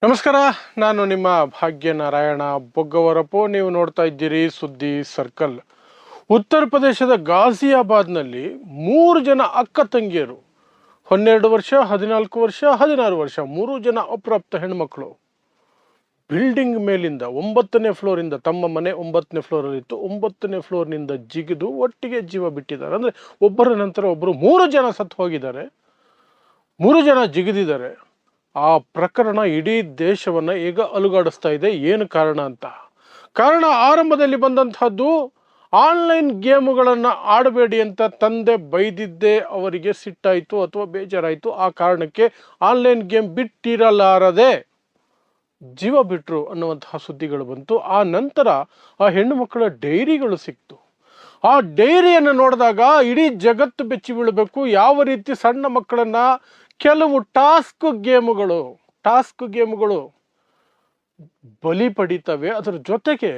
ನಮಸ್ಕಾರ. ನಾನು ನಿಮ್ಮ ಭಾಗ್ಯನಾರಾಯಣ ಬೊಗ್ಗವರಪು. ನೀವು ನೋಡ್ತಾ ಇದ್ದೀರಿ ಸುದ್ದಿ ಸರ್ಕಲ್. ಉತ್ತರ ಪ್ರದೇಶದ ಗಾಜಿಯಾಬಾದ್ನಲ್ಲಿ 3 ಜನ ಅಕ್ಕ ತಂಗಿಯರು, 12 ವರ್ಷ, 14 ವರ್ಷ, 16 ವರ್ಷ, 3 ಜನ ಅಪ್ರಾಪ್ತ ಹೆಣ್ಮಕ್ಳು ಬಿಲ್ಡಿಂಗ್ ಮೇಲಿಂದ 9ನೇ ಫ್ಲೋರಿಂದ, ತಮ್ಮ ಮನೆ 9ನೇ ಫ್ಲೋರಲ್ಲಿತ್ತು, 9ನೇ ಫ್ಲೋರ್ನಿಂದ ಜಿಗಿದು ಒಟ್ಟಿಗೆ ಜೀವ ಬಿಟ್ಟಿದ್ದಾರೆ. ಅಂದರೆ ಒಬ್ಬರ ನಂತರ ಒಬ್ಬರು 3 ಜನ ಸತ್ತು ಹೋಗಿದ್ದಾರೆ, 3 ಜನ ಜಿಗಿದಿದ್ದಾರೆ. ಆ ಪ್ರಕರಣ ಇಡೀ ದೇಶವನ್ನು ಈಗ ಅಲುಗಾಡಿಸ್ತಾ ಇದೆ. ಏನು ಕಾರಣ ಅಂತ? ಕಾರಣ ಆರಂಭದಲ್ಲಿ ಬಂದಂತಹದ್ದು ಆನ್ಲೈನ್ ಗೇಮುಗಳನ್ನು ಆಡಬೇಡಿ ಅಂತ ತಂದೆ ಬೈದಿದ್ದೇ ಅವರಿಗೆ ಸಿಟ್ಟಾಯಿತು ಅಥವಾ ಬೇಜಾರಾಯಿತು. ಆ ಕಾರಣಕ್ಕೆ ಆನ್ಲೈನ್ ಗೇಮ್ ಬಿಟ್ಟಿರಲಾರದೆ ಜೀವ ಬಿಟ್ಟರು ಅನ್ನುವಂತಹ ಸುದ್ದಿಗಳು ಬಂತು. ಆ ನಂತರ ಆ ಹೆಣ್ಣು ಮಕ್ಕಳ ಡೈರಿಗಳು ಸಿಕ್ತು. ಆ ಡೈರಿಯನ್ನು ನೋಡಿದಾಗ ಇಡೀ ಜಗತ್ತು ಬೆಚ್ಚಿ ಬೀಳಬೇಕು. ಯಾವ ರೀತಿ ಸಣ್ಣ ಮಕ್ಕಳನ್ನು ಕೆಲವು ಟಾಸ್ಕ್ ಗೇಮುಗಳು ಬಲಿ ಪಡಿತವೆ. ಅದರ ಜೊತೆಗೆ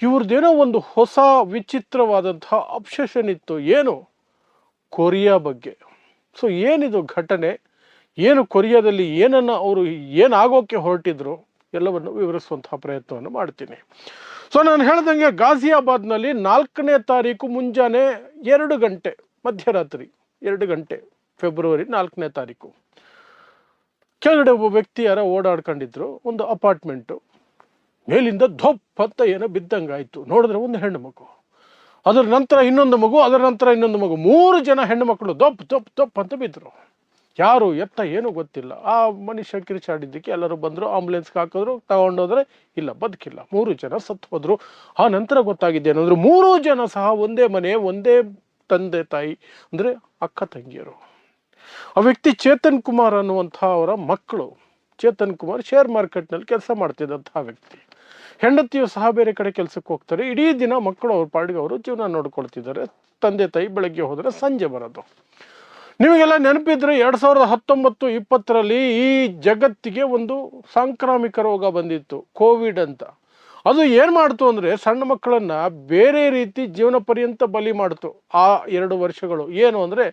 ಇವ್ರದ್ದೇನೋ ಒಂದು ಹೊಸ ವಿಚಿತ್ರವಾದಂತಹ ಅಬ್ಸೆಷನ್ ಇತ್ತು. ಏನು? ಕೊರಿಯಾ ಬಗ್ಗೆ. ಸೊ ಏನಿದು ಘಟನೆ, ಏನು ಕೊರಿಯಾದಲ್ಲಿ ಏನನ್ನು ಅವರು ಏನಾಗೋಕ್ಕೆ ಹೊರಟಿದ್ರು ಎಲ್ಲವನ್ನು ವಿವರಿಸುವಂತಹ ಪ್ರಯತ್ನವನ್ನು ಮಾಡ್ತೀನಿ. ಸೊ ನಾನು ಹೇಳ್ದಂಗೆ ಗಾಜಿಯಾಬಾದ್ನಲ್ಲಿ 4ನೇ ತಾರೀಕು ಮುಂಜಾನೆ 2 ಗಂಟೆ, ಮಧ್ಯರಾತ್ರಿ 2 ಗಂಟೆ, ಫೆಬ್ರವರಿ 4ನೇ ತಾರೀಕು, ಕೆಳಗಡೆ ಒಬ್ಬ ವ್ಯಕ್ತಿ ಯಾರ ಓಡಾಡ್ಕೊಂಡಿದ್ರು. ಒಂದು ಅಪಾರ್ಟ್ಮೆಂಟು ಮೇಲಿಂದ ಧೊಪ್ ಅಂತ ಏನೋ ಬಿದ್ದಂಗಾಯ್ತು. ನೋಡಿದ್ರೆ ಒಂದು ಹೆಣ್ಣು ಮಗು, ಅದರ ನಂತರ ಇನ್ನೊಂದು ಮಗು, ಅದರ ನಂತರ ಇನ್ನೊಂದು ಮಗು, 3 ಜನ ಹೆಣ್ಣು ಮಕ್ಕಳು ದೊಪ್ ದೊಪ್ ದೊಪ್ ಅಂತ ಬಿದ್ದರು. ಯಾರು ಎತ್ತ ಏನೂ ಗೊತ್ತಿಲ್ಲ. ಆ ಮನುಷ್ಯ ಕಿರಿಚಾಡಿದ್ದಕ್ಕೆ ಎಲ್ಲರೂ ಬಂದರು, ಆಂಬುಲೆನ್ಸ್ಗೆ ಹಾಕಿದ್ರು, ತಗೊಂಡೋದ್ರೆ ಇಲ್ಲ, ಬದುಕಿಲ್ಲ, 3 ಜನ ಸತ್ತು ಹೋದ್ರು. ಆ ನಂತರ ಗೊತ್ತಾಗಿದ್ದೇನೆಂದ್ರೆ 3 ಜನ ಸಹ ಒಂದೇ ಮನೆ, ಒಂದೇ ತಂದೆ ತಾಯಿ, ಅಂದರೆ ಅಕ್ಕ ತಂಗಿಯರು. ಆ ವ್ಯಕ್ತಿ ಚೇತನ್ ಕುಮಾರ್ ಅನ್ನುವಂಥ ಅವರ ಮಕ್ಕಳು. ಚೇತನ್ ಕುಮಾರ್ ಶೇರ್ ಮಾರ್ಕೆಟ್ನಲ್ಲಿ ಕೆಲಸ ಮಾಡ್ತಿದ್ದಂತಹ ವ್ಯಕ್ತಿ. ಹೆಂಡತಿಯು ಸಹ ಬೇರೆ ಕಡೆ ಕೆಲಸಕ್ಕೆ ಹೋಗ್ತಾರೆ. ಇಡೀ ದಿನ ಮಕ್ಕಳು ಅವ್ರ ಪಾಡಿಗೆ ಅವರು ಜೀವನ ನೋಡ್ಕೊಳ್ತಿದ್ದಾರೆ. ತಂದೆ ತಾಯಿ ಬೆಳಗ್ಗೆ ಹೋದರೆ ಸಂಜೆ ಬರೋದು. ನಿಮಗೆಲ್ಲ ನೆನಪಿದ್ರೆ 2019-20ರಲ್ಲಿ ಈ ಜಗತ್ತಿಗೆ ಒಂದು ಸಾಂಕ್ರಾಮಿಕ ರೋಗ ಬಂದಿತ್ತು, ಕೋವಿಡ್ ಅಂತ. ಅದು ಏನು ಮಾಡ್ತು ಅಂದರೆ ಸಣ್ಣ ಮಕ್ಕಳನ್ನು ಬೇರೆ ರೀತಿ ಜೀವನ ಪರ್ಯಂತ ಬಲಿ ಮಾಡ್ತು. ಆ 2 ವರ್ಷಗಳು ಏನು ಅಂದರೆ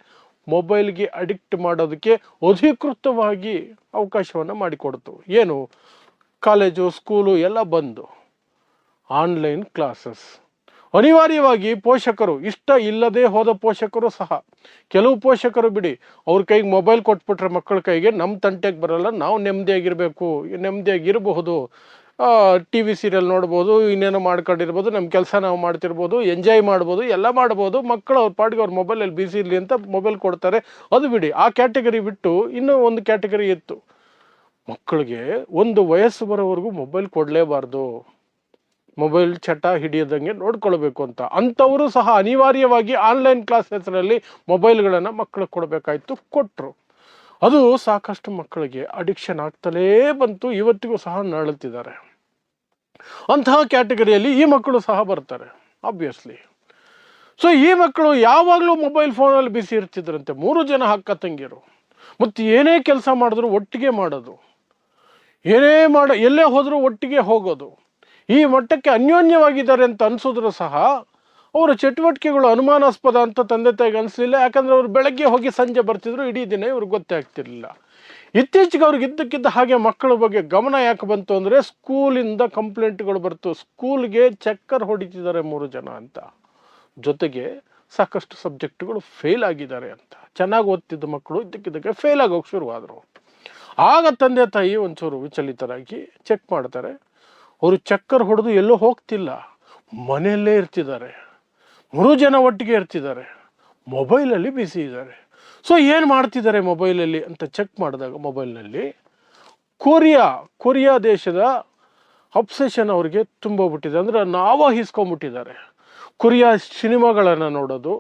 ಮೊಬೈಲ್ಗೆ ಅಡಿಕ್ಟ್ ಮಾಡೋದಕ್ಕೆ ಅಧಿಕೃತವಾಗಿ ಅವಕಾಶವನ್ನು ಮಾಡಿಕೊಡ್ತು. ಏನು? ಕಾಲೇಜು, ಸ್ಕೂಲು ಎಲ್ಲ ಬಂದು ಆನ್ಲೈನ್ ಕ್ಲಾಸಸ್. ಅನಿವಾರ್ಯವಾಗಿ ಪೋಷಕರು, ಇಷ್ಟ ಇಲ್ಲದೆ ಹೋದ ಪೋಷಕರು ಸಹ, ಕೆಲವು ಪೋಷಕರು ಬಿಡಿ, ಅವ್ರ ಕೈಗೆ ಮೊಬೈಲ್ ಕೊಟ್ಬಿಟ್ರೆ ಮಕ್ಕಳ ಕೈಗೆ, ನಮ್ಮ ತಂಟೆಗೆ ಬರಲ್ಲ, ನಾವು ನೆಮ್ಮದಿಯಾಗಿರಬೇಕು, ನೆಮ್ಮದಿಯಾಗಿರಬಹುದು, ಟಿ ವಿ ಸೀರಿಯಲ್ ನೋಡ್ಬೋದು, ಇನ್ನೇನೋ ಮಾಡ್ಕೊಂಡಿರ್ಬೋದು, ನಮ್ಮ ಕೆಲಸ ನಾವು ಮಾಡ್ತಿರ್ಬೋದು, ಎಂಜಾಯ್ ಮಾಡ್ಬೋದು, ಎಲ್ಲ ಮಾಡ್ಬೋದು. ಮಕ್ಕಳು ಅವ್ರ ಪಾಡಿಗೆ ಅವ್ರ ಮೊಬೈಲಲ್ಲಿ ಬಿಸಿ ಇರಲಿ ಅಂತ ಮೊಬೈಲ್ ಕೊಡ್ತಾರೆ. ಅದು ಬಿಡಿ, ಆ ಕ್ಯಾಟಗರಿ ಬಿಟ್ಟು ಇನ್ನೂ ಒಂದು ಕ್ಯಾಟಗರಿ ಇತ್ತು. ಮಕ್ಕಳಿಗೆ ಒಂದು ವಯಸ್ಸು ಬರೋವರೆಗೂ ಮೊಬೈಲ್ ಕೊಡಲೇಬಾರ್ದು, ಮೊಬೈಲ್ ಚಟ ಹಿಡಿಯೋದಂಗೆ ನೋಡ್ಕೊಳ್ಬೇಕು ಅಂತ. ಅಂಥವರು ಸಹ ಅನಿವಾರ್ಯವಾಗಿ ಆನ್ಲೈನ್ ಕ್ಲಾಸ್ ಹೆಸರಲ್ಲಿ ಮೊಬೈಲ್ಗಳನ್ನು ಮಕ್ಕಳಿಗೆ ಕೊಡಬೇಕಾಯ್ತು, ಕೊಟ್ಟರು. ಅದು ಸಾಕಷ್ಟು ಮಕ್ಕಳಿಗೆ ಅಡಿಕ್ಷನ್ ಆಗ್ತಲೇ ಬಂತು. ಇವತ್ತಿಗೂ ಸಹ ನರಳುತ್ತಿದ್ದಾರೆ. ಅಂತಹ ಕ್ಯಾಟಗರಿಯಲ್ಲಿ ಈ ಮಕ್ಕಳು ಸಹ ಬರ್ತಾರೆ, ಆಬ್ವಿಯಸ್ಲಿ. ಸೊ ಈ ಮಕ್ಕಳು ಯಾವಾಗಲೂ ಮೊಬೈಲ್ ಫೋನಲ್ಲಿ ಬಿಸಿ ಇರ್ತಿದ್ರಂತೆ, 3 ಜನ ಅಕ್ಕ ತಂಗಿಯರು. ಮತ್ತು ಏನೇ ಕೆಲಸ ಮಾಡಿದ್ರು ಒಟ್ಟಿಗೆ ಮಾಡೋದು, ಎಲ್ಲೇ ಹೋದರೂ ಒಟ್ಟಿಗೆ ಹೋಗೋದು. ಈ ಮಟ್ಟಕ್ಕೆ ಅನ್ಯೋನ್ಯವಾಗಿದ್ದಾರೆ ಅಂತ ಅನಿಸಿದ್ರು ಸಹ ಅವರ ಚಟುವಟಿಕೆಗಳು ಅನುಮಾನಾಸ್ಪದ ಅಂತ ತಂದೆ ತಾಯಿಗೆ ಅನಿಸ್ಲಿಲ್ಲ. ಯಾಕಂದರೆ ಅವರು ಬೆಳಗ್ಗೆ ಹೋಗಿ ಸಂಜೆ ಬರ್ತಿದ್ರು, ಇಡೀ ದಿನ ಇವ್ರಿಗೆ ಗೊತ್ತೇ ಆಗ್ತಿರ್ಲಿಲ್ಲ. ಇತ್ತೀಚೆಗೆ ಅವ್ರಿಗೆ ಇದ್ದಕ್ಕಿದ್ದ ಹಾಗೆ ಮಕ್ಕಳ ಬಗ್ಗೆ ಗಮನ ಯಾಕೆ ಬಂತು ಅಂದರೆ ಸ್ಕೂಲಿಂದ ಕಂಪ್ಲೇಂಟ್ಗಳು ಬರ್ತು. ಸ್ಕೂಲ್ಗೆ ಚಕ್ಕರ್ ಹೊಡಿತಿದ್ದಾರೆ 3 ಜನ ಅಂತ. ಜೊತೆಗೆ ಸಾಕಷ್ಟು ಸಬ್ಜೆಕ್ಟ್ಗಳು ಫೇಲ್ ಆಗಿದ್ದಾರೆ ಅಂತ. ಚೆನ್ನಾಗಿ ಓದ್ತಿದ್ದ ಮಕ್ಕಳು ಇದ್ದಕ್ಕಿದ್ದಕ್ಕೆ ಫೇಲ್ ಆಗೋಕೆ ಶುರುವಾದರು. ಆಗ ತಂದೆ ತಾಯಿ ಒಂಚೂರು ವಿಚಲಿತರಾಗಿ ಚೆಕ್ ಮಾಡ್ತಾರೆ. ಅವರು ಚಕ್ಕರ್ ಹೊಡೆದು ಎಲ್ಲೂ ಹೋಗ್ತಿಲ್ಲ, ಮನೆಯಲ್ಲೇ ಇರ್ತಿದ್ದಾರೆ, 3 ಜನ ಒಟ್ಟಿಗೆ ಇರ್ತಿದ್ದಾರೆ, ಮೊಬೈಲಲ್ಲಿ ಬಿಸಿ ಇದ್ದಾರೆ. ಸೊ ಏನು ಮಾಡ್ತಿದ್ದಾರೆ ಮೊಬೈಲಲ್ಲಿ ಅಂತ ಚೆಕ್ ಮಾಡಿದಾಗ ಮೊಬೈಲ್ನಲ್ಲಿ ಕೊರಿಯಾ ದೇಶದ ಅಬ್ಸೆಷನ್ ಅವ್ರಿಗೆ ತುಂಬೋಗ್ಬಿಟ್ಟಿದೆ. ಅಂದರೆ ಆವಾಹಿಸ್ಕೊಂಡ್ಬಿಟ್ಟಿದ್ದಾರೆ. ಕೊರಿಯಾ ಸಿನಿಮಾಗಳನ್ನು ನೋಡೋದು,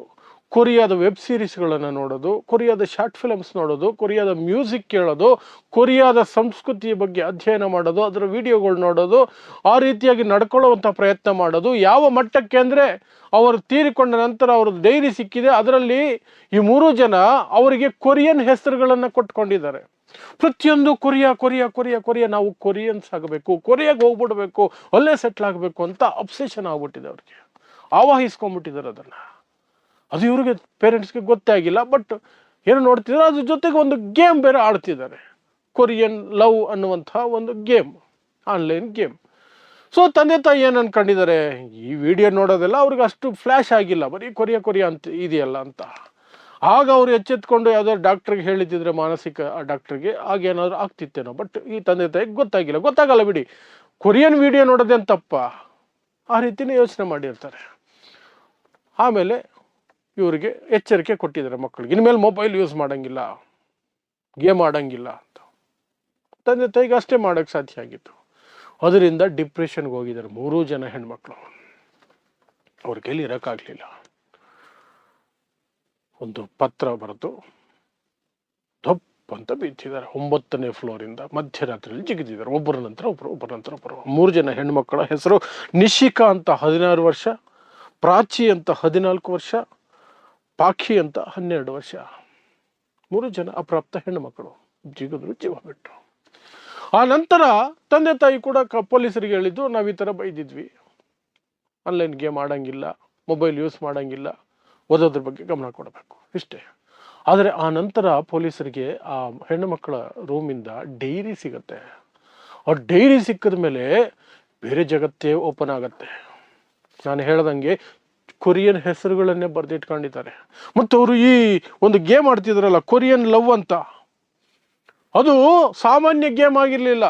ಕೊರಿಯಾದ ವೆಬ್ ಸೀರೀಸ್ಗಳನ್ನು ನೋಡೋದು, ಕೊರಿಯಾದ ಶಾರ್ಟ್ ಫಿಲಮ್ಸ್ ನೋಡೋದು, ಕೊರಿಯಾದ ಮ್ಯೂಸಿಕ್ ಕೇಳೋದು, ಕೊರಿಯಾದ ಸಂಸ್ಕೃತಿಯ ಬಗ್ಗೆ ಅಧ್ಯಯನ ಮಾಡೋದು, ಅದರ ವಿಡಿಯೋಗಳು ನೋಡೋದು, ಆ ರೀತಿಯಾಗಿ ನಡ್ಕೊಳ್ಳುವಂಥ ಪ್ರಯತ್ನ ಮಾಡೋದು. ಯಾವ ಮಟ್ಟಕ್ಕೆ ಅಂದರೆ ಅವರು ತೀರಿಕೊಂಡ ನಂತರ ಅವ್ರದ್ದು ಡೈರಿ ಸಿಕ್ಕಿದೆ, ಅದರಲ್ಲಿ ಈ 3 ಜನ ಅವರಿಗೆ ಕೊರಿಯನ್ ಹೆಸರುಗಳನ್ನು ಕೊಟ್ಕೊಂಡಿದ್ದಾರೆ. ಪ್ರತಿಯೊಂದು ಕೊರಿಯಾ ಕೊರಿಯಾ ಕೊರಿಯಾ ಕೊರಿಯಾ, ನಾವು ಕೊರಿಯನ್ಸ್ ಆಗಬೇಕು, ಕೊರಿಯಾಗೆ ಹೋಗ್ಬಿಡ್ಬೇಕು, ಅಲ್ಲೇ ಸೆಟ್ಲ್ ಆಗಬೇಕು ಅಂತ ಅಬ್ಸೆಷನ್ ಆಗ್ಬಿಟ್ಟಿದೆ. ಅವ್ರಿಗೆ ಆವಾಹಿಸ್ಕೊಂಡ್ಬಿಟ್ಟಿದ್ದಾರೆ ಅದನ್ನು. ಅದು ಇವ್ರಿಗೆ ಪೇರೆಂಟ್ಸ್ಗೆ ಗೊತ್ತೇ ಆಗಿಲ್ಲ. ಬಟ್ ಏನು ನೋಡ್ತಿದ್ದಾರೆ, ಅದ್ರ ಜೊತೆಗೆ ಒಂದು ಗೇಮ್ ಬೇರೆ ಆಡ್ತಿದ್ದಾರೆ. ಕೊರಿಯನ್ ಲವ್ ಅನ್ನುವಂಥ ಒಂದು ಗೇಮ್, ಆನ್ಲೈನ್ ಗೇಮ್. ಸೊ ತಂದೆ ತಾಯಿ ಏನು ಅನ್ಕೊಂಡಿದ್ದಾರೆ, ಈ ವಿಡಿಯೋ ನೋಡೋದೆಲ್ಲ ಅವ್ರಿಗೆ ಅಷ್ಟು ಫ್ಲ್ಯಾಶ್ ಆಗಿಲ್ಲ, ಬರೀ ಕೊರಿಯಾ ಅಂತ ಇದೆಯಲ್ಲ ಅಂತ. ಆಗ ಅವ್ರು ಎಚ್ಚೆತ್ಕೊಂಡು ಯಾವುದಾದ್ರು ಡಾಕ್ಟ್ರಿಗೆ ಹೇಳಿದ್ದಿದ್ರೆ, ಮಾನಸಿಕ ಡಾಕ್ಟ್ರಿಗೆ, ಆಗೇನಾದ್ರು ಆಗ್ತಿತ್ತೇನೋ. ಬಟ್ ಈ ತಂದೆ ತಾಯಿಗೆ ಗೊತ್ತಾಗಲ್ಲ ಬಿಡಿ, ಕೊರಿಯನ್ ವಿಡಿಯೋ ನೋಡೋದೇನು ತಪ್ಪ, ಆ ರೀತಿನೇ ಯೋಚನೆ ಮಾಡಿರ್ತಾರೆ. ಆಮೇಲೆ ಇವರಿಗೆ ಎಚ್ಚರಿಕೆ ಕೊಟ್ಟಿದ್ದಾರೆ ಮಕ್ಕಳಿಗೆ, ಇನ್ಮೇಲೆ ಮೊಬೈಲ್ ಯೂಸ್ ಮಾಡೋಂಗಿಲ್ಲ, ಗೇಮ್ ಆಡೋಂಗಿಲ್ಲ ಅಂತ. ತಂದೆ ತಾಯಿಗೆ ಅಷ್ಟೇ ಮಾಡೋಕ್ಕೆ ಸಾಧ್ಯ ಆಗಿತ್ತು. ಅದರಿಂದ ಡಿಪ್ರೆಷನ್ಗೆ ಹೋಗಿದ್ದಾರೆ 3 ಜನ ಹೆಣ್ಮಕ್ಳು. ಅವ್ರ ಕೈಲಿ ಇರೋಕ್ಕಾಗಲಿಲ್ಲ. ಒಂದು ಪತ್ರ ಬರೆದು ದಪ್ಪ ಅಂತ ಬಿದ್ದಿದ್ದಾರೆ 9ನೇ ಫ್ಲೋರಿಂದ, ಮಧ್ಯರಾತ್ರಿಯಲ್ಲಿ ಜಿಗಿದಿದ್ದಾರೆ, ಒಬ್ಬರ ನಂತರ ಒಬ್ಬರು. 3 ಜನ ಹೆಣ್ಮಕ್ಕಳ ಹೆಸರು: ನಿಶಿಕಾ ಅಂತ 16 ವರ್ಷ, ಪ್ರಾಚಿ ಅಂತ 14 ವರ್ಷ, ಪಾಖಿ ಅಂತ 12 ವರ್ಷ. 3 ಜನ ಅಪ್ರಾಪ್ತ ಹೆಣ್ಣುಮಕ್ಕಳು ಜಿಗಿದ್ರು, ಜೀವ ಬಿಟ್ಟು. ಆ ನಂತರ ತಂದೆ ತಾಯಿ ಕೂಡ ಪೊಲೀಸರಿಗೆ ಹೇಳಿದ್ದು, ನಾವು ಈ ಥರ ಬೈದಿದ್ವಿ, ಆನ್ಲೈನ್ ಗೇಮ್ ಆಡೋಂಗಿಲ್ಲ, ಮೊಬೈಲ್ ಯೂಸ್ ಮಾಡೋಂಗಿಲ್ಲ, ಓದೋದ್ರ ಬಗ್ಗೆ ಗಮನ ಕೊಡಬೇಕು, ಇಷ್ಟೇ. ಆದರೆ ಆ ನಂತರ ಪೊಲೀಸರಿಗೆ ಆ ಹೆಣ್ಣು ಮಕ್ಕಳ ರೂಮಿಂದ ಡೈರಿ ಸಿಗತ್ತೆ. ಆ ಡೈರಿ ಸಿಕ್ಕಿದ ಮೇಲೆ ಬೇರೆ ಜಗತ್ತೇ ಓಪನ್ ಆಗತ್ತೆ. ನಾನು ಹೇಳ್ದಂಗೆ ಕೊರಿಯನ್ ಹೆಸರುಗಳನ್ನೇ ಬರೆದಿಟ್ಕೊಂಡಿದ್ದಾರೆ. ಮತ್ತು ಅವರು ಈ ಒಂದು ಗೇಮ್ ಆಡ್ತಿದ್ರಲ್ಲ, ಕೊರಿಯನ್ ಲವ್ ಅಂತ, ಅದು ಸಾಮಾನ್ಯ ಗೇಮ್ ಆಗಿರಲಿಲ್ಲ.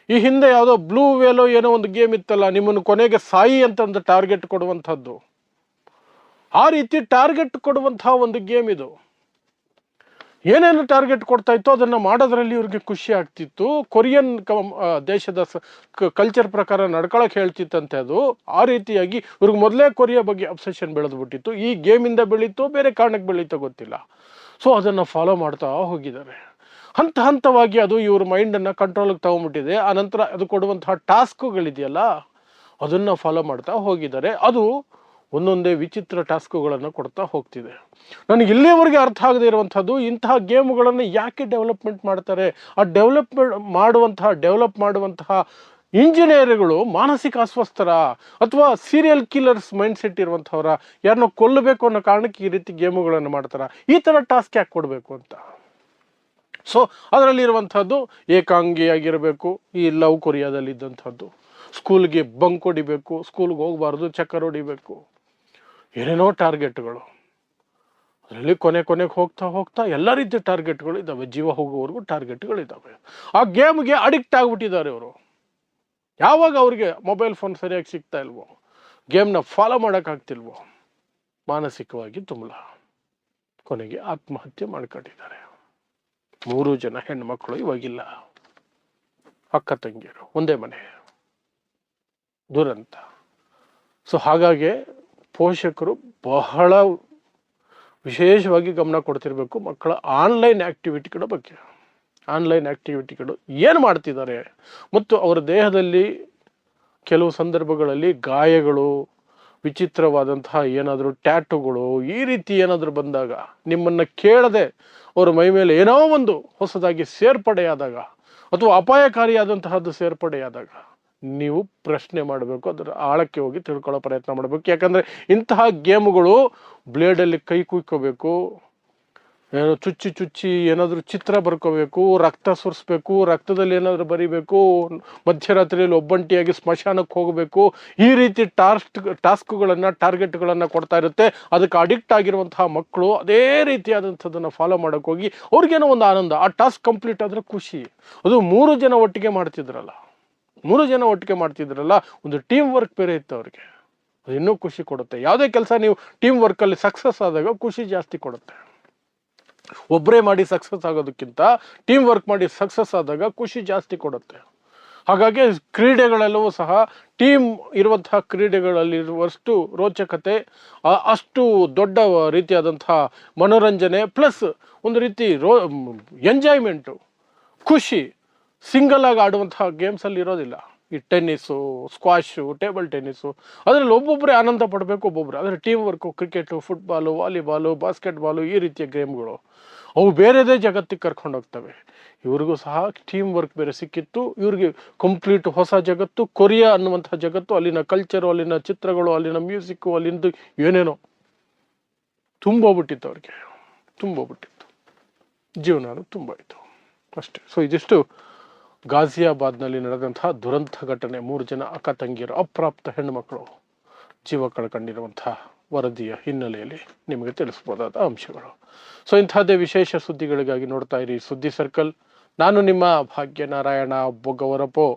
ಈ ಹಿಂದೆ ಯಾವುದೋ ಬ್ಲೂ ವೇಲೋ ಏನೋ ಒಂದು ಗೇಮ್ ಇತ್ತಲ್ಲ, ನಿಮ್ಮನ್ನು ಕೊನೆಗೆ ಸಾಯಿ ಅಂತ ಒಂದು ಟಾರ್ಗೆಟ್ ಕೊಡುವಂಥದ್ದು. ಆ ರೀತಿ ಟಾರ್ಗೆಟ್ ಕೊಡುವಂತಹ ಒಂದು ಗೇಮ್ ಇದು. ಏನೇನು ಟಾರ್ಗೆಟ್ ಕೊಡ್ತಾ ಇತ್ತು ಅದನ್ನು ಮಾಡೋದ್ರಲ್ಲಿ ಇವ್ರಿಗೆ ಖುಷಿ ಆಗ್ತಿತ್ತು. ಕೊರಿಯನ್ ದೇಶದ ಕಲ್ಚರ್ ಪ್ರಕಾರ ನಡ್ಕೊಳಕ್ಕೆ ಹೇಳ್ತಿತ್ತಂತೆ ಅದು. ಆ ರೀತಿಯಾಗಿ ಇವ್ರಿಗೆ ಮೊದಲೇ ಕೊರಿಯಾ ಬಗ್ಗೆ ಅಬ್ಸೆಷನ್ ಬೆಳೆದ್ಬಿಟ್ಟಿತ್ತು. ಈ ಗೇಮಿಂದ ಬೆಳೀತು, ಬೇರೆ ಕಾರಣಕ್ಕೆ ಬೆಳೀತೋ ಗೊತ್ತಿಲ್ಲ. ಸೊ ಅದನ್ನು ಫಾಲೋ ಮಾಡ್ತಾ ಹೋಗಿದ್ದಾರೆ. ಹಂತವಾಗಿ ಅದು ಇವ್ರ ಮೈಂಡನ್ನು ಕಂಟ್ರೋಲಿಗೆ ತಗೊಂಡ್ಬಿಟ್ಟಿದೆ. ಆನಂತರ ಅದು ಕೊಡುವಂತಹ ಟಾಸ್ಕುಗಳಿದೆಯಲ್ಲ, ಅದನ್ನು ಫಾಲೋ ಮಾಡ್ತಾ ಹೋಗಿದ್ದಾರೆ. ಅದು ಒಂದೊಂದೇ ವಿಚಿತ್ರ ಟಾಸ್ಕುಗಳನ್ನು ಕೊಡ್ತಾ ಹೋಗ್ತಿದೆ. ನನಗೆ ಇಲ್ಲಿಯವರೆಗೆ ಅರ್ಥ ಆಗದೆ ಇರುವಂಥದ್ದು, ಇಂತಹ ಗೇಮುಗಳನ್ನು ಯಾಕೆ ಡೆವಲಪ್ಮೆಂಟ್ ಮಾಡ್ತಾರೆ? ಆ ಡೆವಲಪ್ ಮಾಡುವಂತಹ ಇಂಜಿನಿಯರ್ಗಳು ಮಾನಸಿಕ ಅಸ್ವಸ್ಥರ ಅಥವಾ ಸೀರಿಯಲ್ ಕಿಲ್ಲರ್ಸ್ ಮೈಂಡ್ ಸೆಟ್ ಇರುವಂಥವ್ರ, ಯಾರನ್ನೋ ಕೊಲ್ಲಬೇಕು ಅನ್ನೋ ಕಾರಣಕ್ಕೆ ಈ ರೀತಿ ಗೇಮುಗಳನ್ನು ಮಾಡ್ತಾರ? ಈ ಥರ ಟಾಸ್ಕ್ ಯಾಕೆ ಕೊಡಬೇಕು ಅಂತ. ಸೊ ಅದರಲ್ಲಿರುವಂಥದ್ದು ಏಕಾಂಗಿಯಾಗಿರಬೇಕು. ಈ ಲವ್ ಕೊರಿಯಾದಲ್ಲಿ ಇದ್ದಂಥದ್ದು, ಸ್ಕೂಲ್ಗೆ ಬಂಕ್ ಹೊಡಿಬೇಕು, ಸ್ಕೂಲ್ಗೆ ಹೋಗಬಾರ್ದು, ಚಕ್ಕರ್ ಹೊಡಿಬೇಕು, ಏನೇನೋ ಟಾರ್ಗೆಟ್ಗಳು. ಅದರಲ್ಲಿ ಕೊನೆಗೆ ಹೋಗ್ತಾ ಎಲ್ಲ ರೀತಿಯ ಟಾರ್ಗೆಟ್ಗಳು ಇದ್ದಾವೆ, ಜೀವ ಹೋಗುವವರೆಗೂ ಟಾರ್ಗೆಟ್ಗಳಿದ್ದಾವೆ. ಆ ಗೇಮ್ಗೆ ಅಡಿಕ್ಟ್ ಆಗಿಬಿಟ್ಟಿದ್ದಾರೆ ಅವರು. ಯಾವಾಗ ಅವ್ರಿಗೆ ಮೊಬೈಲ್ ಫೋನ್ ಸರಿಯಾಗಿ ಸಿಗ್ತಾ ಇಲ್ವೋ, ಗೇಮ್ನ ಫಾಲೋ ಮಾಡೋಕ್ಕಾಗ್ತಿಲ್ವೋ, ಮಾನಸಿಕವಾಗಿ ತುಂಬಲ ಕೊನೆಗೆ ಆತ್ಮಹತ್ಯೆ ಮಾಡ್ಕೊಂಡಿದ್ದಾರೆ. 3 ಜನ ಹೆಣ್ಮಕ್ಳು ಇವಾಗಿಲ್ಲ, ಅಕ್ಕ ತಂಗಿಯರು, ಒಂದೇ ಮನೆ, ದುರಂತ. ಸೊ ಹಾಗಾಗಿ ಪೋಷಕರು ಬಹಳ ವಿಶೇಷವಾಗಿ ಗಮನ ಕೊಡ್ತಿರ್ಬೇಕು ಮಕ್ಕಳ ಆನ್ಲೈನ್ ಆ್ಯಕ್ಟಿವಿಟಿಗಳ ಬಗ್ಗೆ. ಆನ್ಲೈನ್ ಆ್ಯಕ್ಟಿವಿಟಿಗಳು ಏನು ಮಾಡ್ತಿದ್ದಾರೆ, ಮತ್ತು ಅವರ ದೇಹದಲ್ಲಿ ಕೆಲವು ಸಂದರ್ಭಗಳಲ್ಲಿ ಗಾಯಗಳು, ವಿಚಿತ್ರವಾದಂತಹ ಏನಾದರೂ ಟ್ಯಾಟುಗಳು, ಈ ರೀತಿ ಏನಾದರೂ ಬಂದಾಗ, ನಿಮ್ಮನ್ನು ಕೇಳದೆ ಅವರ ಮೈ ಮೇಲೆ ಏನೋ ಒಂದು ಹೊಸದಾಗಿ ಸೇರ್ಪಡೆಯಾದಾಗ, ಅಥವಾ ಅಪಾಯಕಾರಿಯಾದಂತಹದ್ದು ಸೇರ್ಪಡೆಯಾದಾಗ ನೀವು ಪ್ರಶ್ನೆ ಮಾಡಬೇಕು, ಅದರ ಆಳಕ್ಕೆ ಹೋಗಿ ತಿಳ್ಕೊಳ್ಳೋ ಪ್ರಯತ್ನ ಮಾಡಬೇಕು. ಯಾಕಂದರೆ ಇಂತಹ ಗೇಮುಗಳು ಬ್ಲೇಡಲ್ಲಿ ಕೈ ಕುಯ್ಕೋಬೇಕು, ಏನೋ ಚುಚ್ಚಿ ಏನಾದರೂ ಚಿತ್ರ ಬರ್ಕೋಬೇಕು, ರಕ್ತ ಸುರಿಸ್ಬೇಕು, ರಕ್ತದಲ್ಲಿ ಏನಾದರೂ ಬರಿಬೇಕು, ಮಧ್ಯರಾತ್ರಿಯಲ್ಲಿ ಒಬ್ಬಂಟಿಯಾಗಿ ಸ್ಮಶಾನಕ್ಕೆ ಹೋಗಬೇಕು, ಈ ರೀತಿ ಟಾಸ್ಕ್ಗಳನ್ನು ಟಾರ್ಗೆಟ್ಗಳನ್ನು ಕೊಡ್ತಾ ಇರುತ್ತೆ. ಅದಕ್ಕೆ ಅಡಿಕ್ಟ್ ಆಗಿರುವಂತಹ ಮಕ್ಕಳು ಅದೇ ರೀತಿಯಾದಂಥದ್ದನ್ನು ಫಾಲೋ ಮಾಡೋಕ್ಕೆ ಹೋಗಿ ಅವ್ರಿಗೇನೋ ಒಂದು ಆನಂದ, ಆ ಟಾಸ್ಕ್ ಕಂಪ್ಲೀಟ್ ಆದರೆ ಖುಷಿ. ಅದು 3 ಜನ ಒಟ್ಟಿಗೆ ಮಾಡ್ತಿದ್ರಲ್ಲ, ಒಂದು ಟೀಮ್ ವರ್ಕ್ ಬೇರೆ ಇತ್ತು ಅವ್ರಿಗೆ, ಅದು ಇನ್ನೂ ಖುಷಿ ಕೊಡುತ್ತೆ. ಯಾವುದೇ ಕೆಲಸ ನೀವು ಟೀಮ್ ವರ್ಕಲ್ಲಿ ಸಕ್ಸಸ್ ಆದಾಗ ಖುಷಿ ಜಾಸ್ತಿ ಕೊಡುತ್ತೆ. ಒಬ್ಬರೇ ಮಾಡಿ ಸಕ್ಸಸ್ ಆಗೋದಕ್ಕಿಂತ ಟೀಮ್ ವರ್ಕ್ ಮಾಡಿ ಸಕ್ಸಸ್ ಆದಾಗ ಖುಷಿ ಜಾಸ್ತಿ ಕೊಡುತ್ತೆ. ಹಾಗಾಗಿ ಕ್ರೀಡೆಗಳೆಲ್ಲವೂ ಸಹ ಟೀಮ್ ಇರುವಂತಹ ಕ್ರೀಡೆಗಳಲ್ಲಿರುವಷ್ಟು ರೋಚಕತೆ, ಅಷ್ಟು ದೊಡ್ಡ ರೀತಿಯಾದಂತಹ ಮನೋರಂಜನೆ, ಪ್ಲಸ್ ಒಂದು ರೀತಿ ಎಂಜಾಯ್ಮೆಂಟು, ಖುಷಿ ಸಿಂಗಲ್ ಆಗಿ ಆಡುವಂತಹ ಗೇಮ್ಸಲ್ಲಿ ಇರೋದಿಲ್ಲ. ಈ ಟೆನ್ನಿಸು, ಸ್ಕ್ವಾಶು, ಟೇಬಲ್ ಟೆನ್ನಿಸು, ಅದರಲ್ಲಿ ಒಬ್ಬೊಬ್ಬರೇ ಆನಂದ ಪಡಬೇಕು, ಒಬ್ಬೊಬ್ಬರು. ಆದರೆ team work, cricket, football, volleyball, basketball, ಈ ರೀತಿಯ ಗೇಮ್ಗಳು ಅವು ಬೇರೆದೇ ಜಗತ್ತಿಗೆ ಕರ್ಕೊಂಡು ಹೋಗ್ತವೆ. ಇವ್ರಿಗೂ ಸಹ ಟೀಮ್ ವರ್ಕ್ ಬೇರೆ ಸಿಕ್ಕಿತ್ತು. ಇವ್ರಿಗೆ ಕಂಪ್ಲೀಟ್ ಹೊಸ ಜಗತ್ತು, ಕೊರಿಯಾ ಅನ್ನುವಂತಹ ಜಗತ್ತು, ಅಲ್ಲಿನ ಕಲ್ಚರು, ಅಲ್ಲಿನ ಚಿತ್ರಗಳು, ಅಲ್ಲಿನ ಮ್ಯೂಸಿಕ್ಕು, ಅಲ್ಲಿಂದು ಏನೇನೋ ತುಂಬೋಗ್ಬಿಟ್ಟಿತ್ತು. ಅವ್ರಿಗೆ ತುಂಬೋಗ್ಬಿಟ್ಟಿತ್ತು, ಜೀವನ ತುಂಬೋಯ್ತು. ಅಷ್ಟೇ. ಸೊ ಇದಿಷ್ಟು ಗಾಜಿಯಾಬಾದ್ನಲ್ಲಿ ನಡೆದಂತಹ ದುರಂತ ಘಟನೆ. 3 ಜನ ಅಕ್ಕ ತಂಗಿಯರು, ಅಪ್ರಾಪ್ತ ಹೆಣ್ಣುಮಕ್ಕಳು ಜೀವ ಕಳ್ಕೊಂಡಿರುವಂತಹ ವರದಿಯ ಹಿನ್ನೆಲೆಯಲ್ಲಿ ನಿಮಗೆ ತಿಳಿಸ್ಬೋದಾದ ಅಂಶಗಳು. ಸೊ ಇಂತಹದ್ದೇ ವಿಶೇಷ ಸುದ್ದಿಗಳಿಗಾಗಿ ನೋಡ್ತಾ ಇರಿ ಸುದ್ದಿ ಸರ್ಕಲ್. ನಾನು ನಿಮ್ಮ ಭಾಗ್ಯನಾರಾಯಣ ಬೊಗ್ಗವರಪೋ.